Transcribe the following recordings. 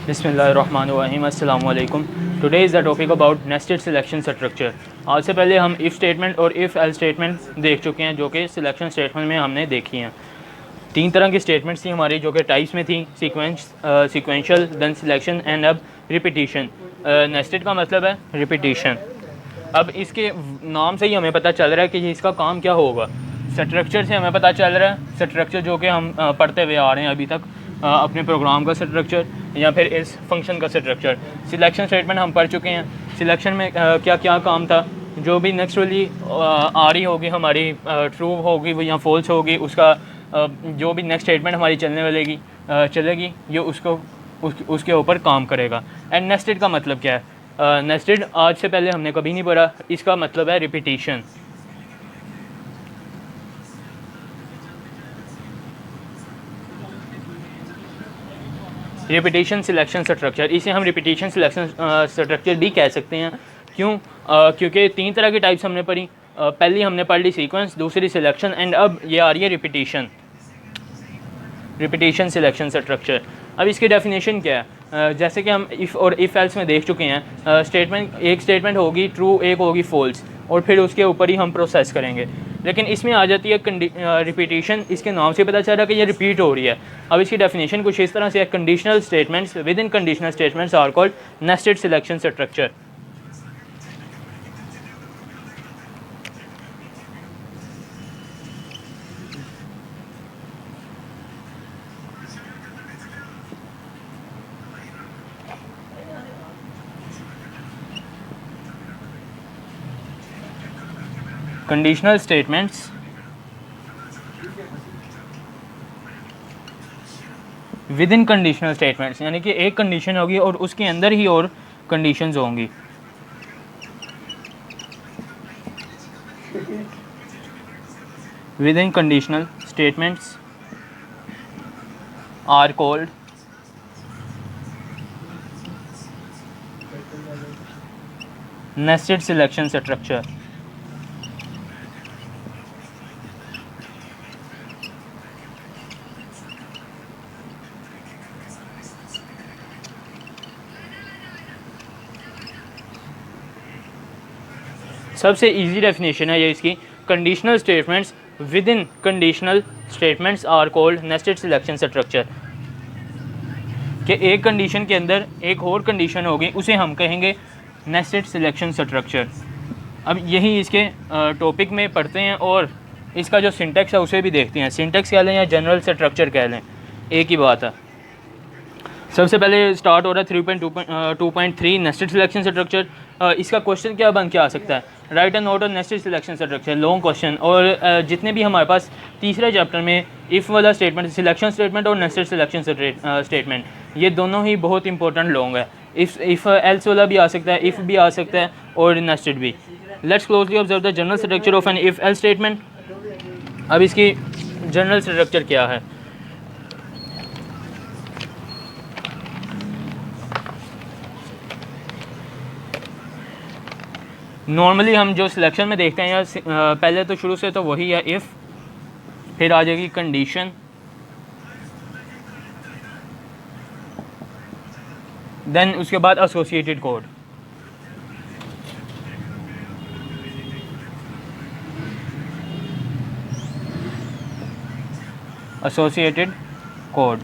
बिस्मिल्लाहिर्रहमानिर्रहीम अस्सलाम वालेकुम। Today is the topic about nested selection structure. आज से पहले हम इफ़ स्टेटमेंट और इफ़ एल स्टेटमेंट देख चुके हैं, जो कि सिलेक्शन स्टेटमेंट में हमने देखी हैं। तीन तरह की स्टेटमेंट्स थी हमारी, जो कि टाइप्स में थी, सीक्वेंशियल, देन सिलेक्शन एंड अब रिपीटिशन। नेस्टेड का मतलब है रिपीटिशन। अब इसके नाम से ही हमें पता चल रहा है कि इसका काम क्या होगा। स्ट्रक्चर से हमें पता चल रहा है, स्ट्रक्चर जो कि हम पढ़ते हुए आ रहे हैं अभी तक, अपने प्रोग्राम का स्ट्रक्चर या फिर इस फंक्शन का स्ट्रक्चर। सिलेक्शन स्टेटमेंट हम पढ़ चुके हैं। सिलेक्शन में क्या क्या काम था, जो भी नेचुरली आ रही होगी हमारी, ट्रू होगी वो या फॉल्स होगी, उसका जो भी नेक्स्ट स्टेटमेंट हमारी चलेगी ये उसके ऊपर काम करेगा। एंड नेस्टेड का मतलब क्या है? नेस्टेड आज से पहले हमने कभी नहीं पढ़ा। इसका मतलब है रिपीटिशन। रिपीटिशन सिलेक्शन स्ट्रक्चर, इसे हम रिपीटिशन सिलेक्शन स्ट्रक्चर भी कह सकते हैं। क्यों? क्योंकि तीन तरह की टाइप्स हमने पढ़ी। पहली हमने पढ़ ली सीक्वेंस, दूसरी सिलेक्शन, एंड अब ये आ रही है रिपीटिशन। Repetition selection structure. अब इसकी डेफिनेशन क्या है? जैसे कि हम इफ़ और इफ़ एल्स में देख चुके हैं। एक स्टेटमेंट होगी ट्रू, एक होगी फॉल्स, और फिर उसके ऊपर ही हम प्रोसेस करेंगे। लेकिन इसमें आ जाती है रिपीटिशन। इसके नाम से पता चल रहा है कि ये रिपीट हो रही है। अब इसकी डेफिनेशन कुछ इस तरह से है: conditional statements within conditional statements are called nested selection structure. Conditional statements within conditional statements, यानी कि एक कंडीशन होगी और उसके अंदर ही और कंडीशंस होंगी। Within conditional statements are called nested selection structure. सबसे इजी डेफिनेशन है ये इसकी: conditional statements within conditional statements are called nested selection structure. कि एक कंडीशन के अंदर एक और कंडीशन होगी, उसे हम कहेंगे नेस्टेड सिलेक्शन स्ट्रक्चर। अब यही इसके टॉपिक में पढ़ते हैं और इसका जो सिंटेक्स है उसे भी देखते हैं। सिंटेक्स कह लें या जनरल स्ट्रक्चर कह लें, एक ही बात है। सबसे पहले स्टार्ट हो रहा है 3.2.3 नेस्टेड सिलेक्शन स्ट्रक्चर। इसका क्वेश्चन क्या बन के आ सकता है? Right and note on nested selection structure, long question. और जितने भी हमारे पास तीसरे चैप्टर में इफ़ वाला स्टेटमेंट, सिलेक्शन स्टेटमेंट और नेस्टेड सिलेक्शन स्टेटमेंट, ये दोनों ही बहुत इंपॉर्टेंट लॉन्ग है। इफ़ एल्स वाला भी आ सकता है, इफ़ भी आ सकता है और नेस्टेड भी। Let's closely observe the general structure of an if else statement. अब इसकी जनरल स्ट्रक्चर क्या है? नॉर्मली हम जो सिलेक्शन में देखते हैं, या पहले तो शुरू से तो वही है इफ़, फिर आ जाएगी कंडीशन, देन उसके बाद एसोसिएटेड कोड। एसोसिएटेड कोड,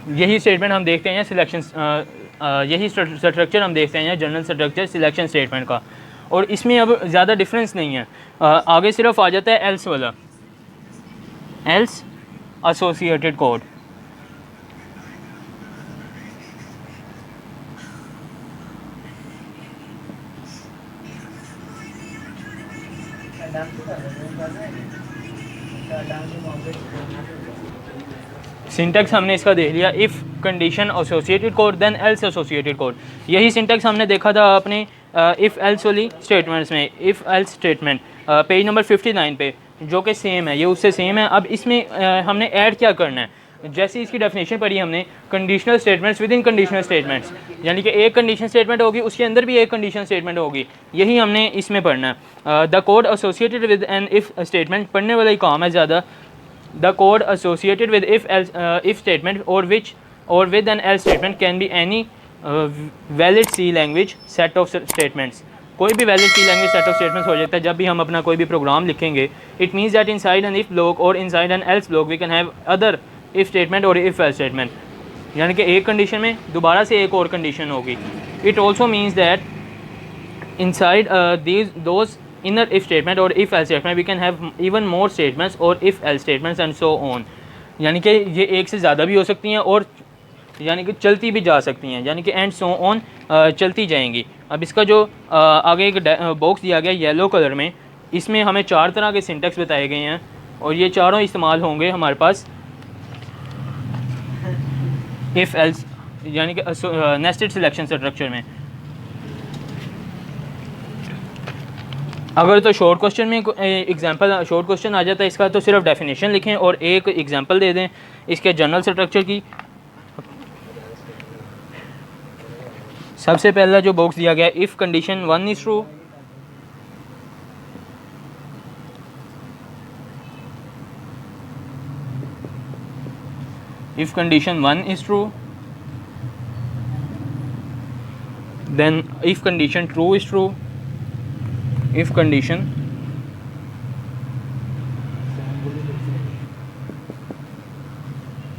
यही स्टेटमेंट हम देखते हैं सिलेक्शन, यही स्ट्रक्चर हम देखते हैं जनरल स्ट्रक्चर सिलेक्शन स्टेटमेंट का। और इसमें अब ज़्यादा डिफरेंस नहीं है। आगे सिर्फ आ जाता है एल्स वाला, एल्स एसोसिएटेड कोड। सिंटेक्स हमने इसका देख लिया: if condition associated code, then else associated code. यही सिंटेक्स हमने देखा था अपने इफ़ एल्स वाली स्टेटमेंट्स में। If else statement page number 59 पे, जो कि सेम है, ये उससे सेम है। अब इसमें हमने ऐड क्या करना है? जैसे इसकी डेफिनेशन पढ़ी हमने, conditional statements within conditional statements, यानी कि एक कंडीशन स्टेटमेंट होगी, उसके अंदर भी एक कंडीशन स्टेटमेंट होगी। यही हमने इसमें पढ़ना है। The code associated with an if statement, पढ़ने वाला ही काम है ज़्यादा। The code associated with if statement और with an else statement can be any valid C language set of statements. कोई भी valid C language set of statements हो जाता है जब भी हम अपना कोई भी प्रोग्राम लिखेंगे। It means that inside an if block और inside an else block we can have other if statement और इफ एल्स स्टेटमेंट, यानी कि एक कंडीशन में दोबारा से एक और कंडीशन होगी। It also means that inside those inner if statement or if else statement we can have even more statements or if else statements and so on, यानी कि ये एक से ज़्यादा भी हो सकती हैं और यानी कि चलती भी जा सकती हैं, यानी कि एंड सो ऑन चलती जाएंगी। अब इसका जो आगे एक बॉक्स दिया गया येलो कलर में, इसमें हमें 4 तरह के सिंटेक्स बताए गए हैं और ये चारों इस्तेमाल होंगे हमारे पास इफ़ एल्स यानी कि नेस्टेड सिलेक्शन स्ट्रक्चर में। अगर तो शॉर्ट क्वेश्चन में एग्जांपल शॉर्ट क्वेश्चन आ जाता है इसका, तो सिर्फ डेफिनेशन लिखें और एक एग्जांपल दे दें इसके जनरल स्ट्रक्चर की। सबसे पहला जो बॉक्स दिया गया, if condition 1 is true, if condition 1 is true, then if condition true is true, if condition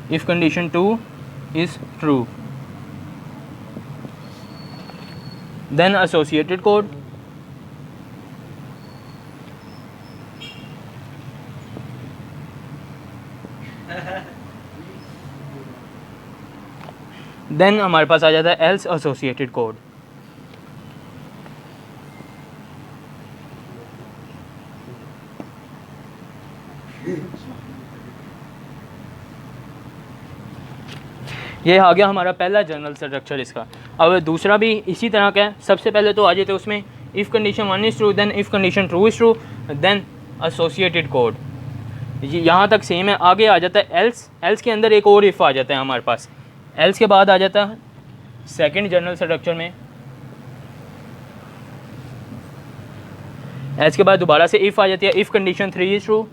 if condition 2 is true, then associated code, then हमारे पास आ जाता है else associated code। ये आ गया हमारा पहला जनरल स्ट्रक्चर इसका। अब दूसरा भी इसी तरह का है। सबसे पहले तो आ जाते हैं उसमें if condition 1 is true, then if condition 2 is true, then associated code. यहाँ तक सेम है। आगे आ जाता है एल्स। एल्स के अंदर एक और इफ़ आ जाता है हमारे पास। एल्स के बाद आ जाता है सेकेंड जनरल स्ट्रक्चर में। एल्स के बाद दोबारा से इफ़ आ जाती है, if condition 3 is true,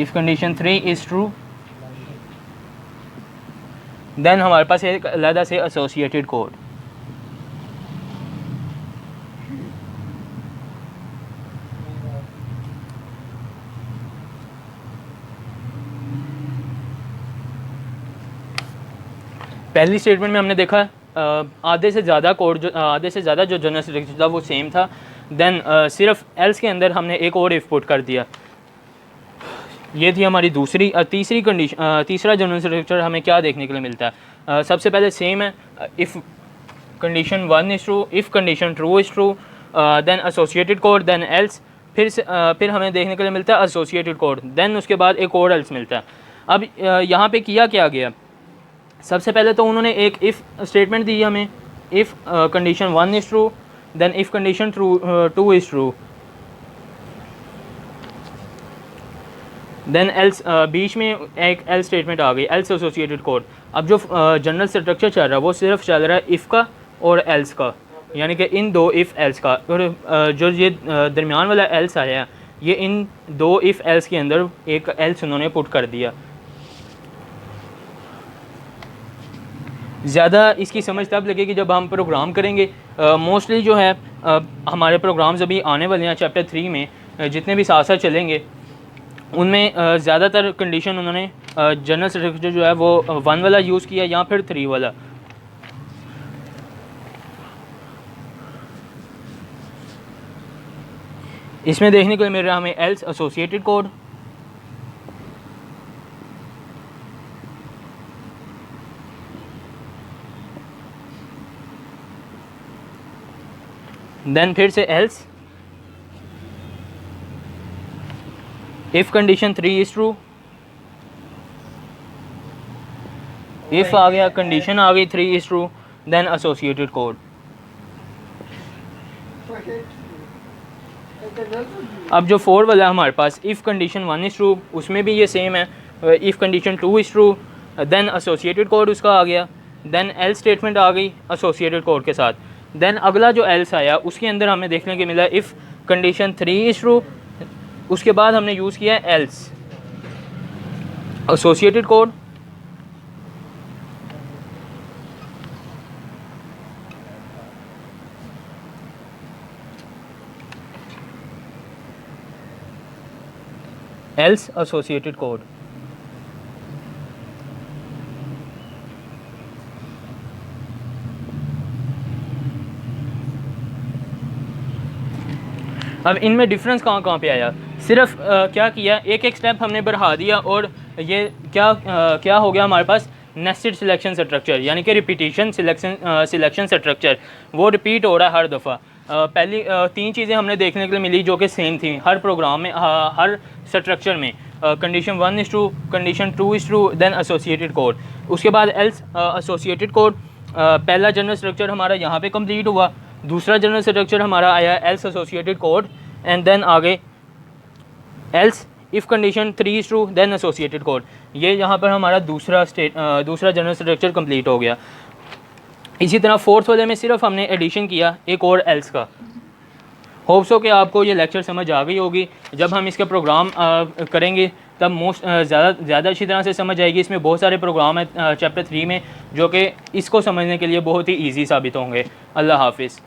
if condition 3 is true, then हमारे पास एक अलग से associated code। पहली स्टेटमेंट में हमने देखा आधे से ज़्यादा जो जनरल स्ट्रक्चर था वो सेम था। देन सिर्फ एल्स के अंदर हमने एक और इफ पुट कर दिया। ये थी हमारी तीसरी कंडीशन। तीसरा जनरल स्ट्रक्चर हमें क्या देखने के लिए मिलता है? सबसे पहले सेम है, if condition 1 is true, if condition 2 is true, then associated code, then else. फिर हमें देखने के लिए मिलता है एसोसिएटेड कोड, देन उसके बाद एक और एल्स मिलता है। अब यहाँ पे किया क्या गया? सबसे पहले तो उन्होंने एक इफ़ स्टेटमेंट दी हमें, if condition 1 is true, then if condition 2 is true, then else. बीच में एक एल्स स्टेटमेंट आ गई, एल्स एसोसिएटेड कोड। अब जो जनरल स्ट्रक्चर चल रहा है वो सिर्फ चल रहा है इफ़ का और एल्स का, यानी कि इन दो इफ़ एल्स का। और जो ये दरमियान वाला एल्स आया, ये इन दो इफ़ एल्स के अंदर एक एल्स उन्होंने पुट कर दिया। ज़्यादा इसकी समझ तब लगेगी जब हम प्रोग्राम करेंगे। मोस्टली जो है हमारे प्रोग्राम्स अभी आने वाले हैं चैप्टर 3 में, जितने भी साथ साथ चलेंगे उनमें ज़्यादातर कंडीशन उन्होंने जनरल स्ट्रक्चर जो है वो 1 वाला यूज़ किया या फिर 3 वाला। इसमें देखने को मिल रहा है हमें एल्स एसोसिएटेड कोड, देन फिर से else, if condition 3 is true, if आ गया, कंडीशन आ गई 3 is true, then associated code. अब जो 4 वाला है हमारे पास, इफ़ कंडीशन 1 इज़ ट्रू, उसमें भी ये सेम है, if condition 2 is true, then associated code उसका आ गया, देन एल्स स्टेटमेंट आ गई एसोसिएटेड कोड के साथ। देन अगला जो एल्स आया उसके अंदर हमें देखने को मिला इफ़ कंडीशन 3 इज़ ट्रू, उसके बाद हमने यूज़ किया else associated code, else associated code. अब इनमें डिफरेंस कहाँ पे आया, सिर्फ क्या किया, एक एक स्टेप हमने बढ़ा दिया और ये क्या हो गया हमारे पास नेस्टेड सिलेक्शन स्ट्रक्चर, यानी कि रिपीटिशन सिलेक्शन स्ट्रक्चर वो रिपीट हो रहा है हर दफ़ा। पहली 3 चीज़ें हमने देखने के लिए मिली जो कि सेम थी हर प्रोग्राम में, हर स्ट्रक्चर में। Condition 1 is true, condition 2 is true, then associated code, उसके बाद एल्स एसोसिएटेड कोड। पहला जनरल स्ट्रक्चर हमारा यहाँ पे कंप्लीट हुआ, दूसरा जनरल स्ट्रक्चर हमारा आया else associated code, and then आगे else if condition 3 is true then associated code. ये यहाँ पर हमारा दूसरा जनरल स्ट्रक्चर कंप्लीट हो गया। इसी तरह फोर्थ वाले में सिर्फ हमने एडिशन किया एक और एल्स का। होप्स हो कि आपको ये लेक्चर समझ आ गई होगी। जब हम इसका प्रोग्राम करेंगे तब ज़्यादा अच्छी तरह से समझ आएगी। इसमें बहुत सारे प्रोग्राम हैं चैप्टर 3 में जो कि इसको समझने के लिए बहुत ही ईजी साबित होंगे। अल्लाह हाफिज़।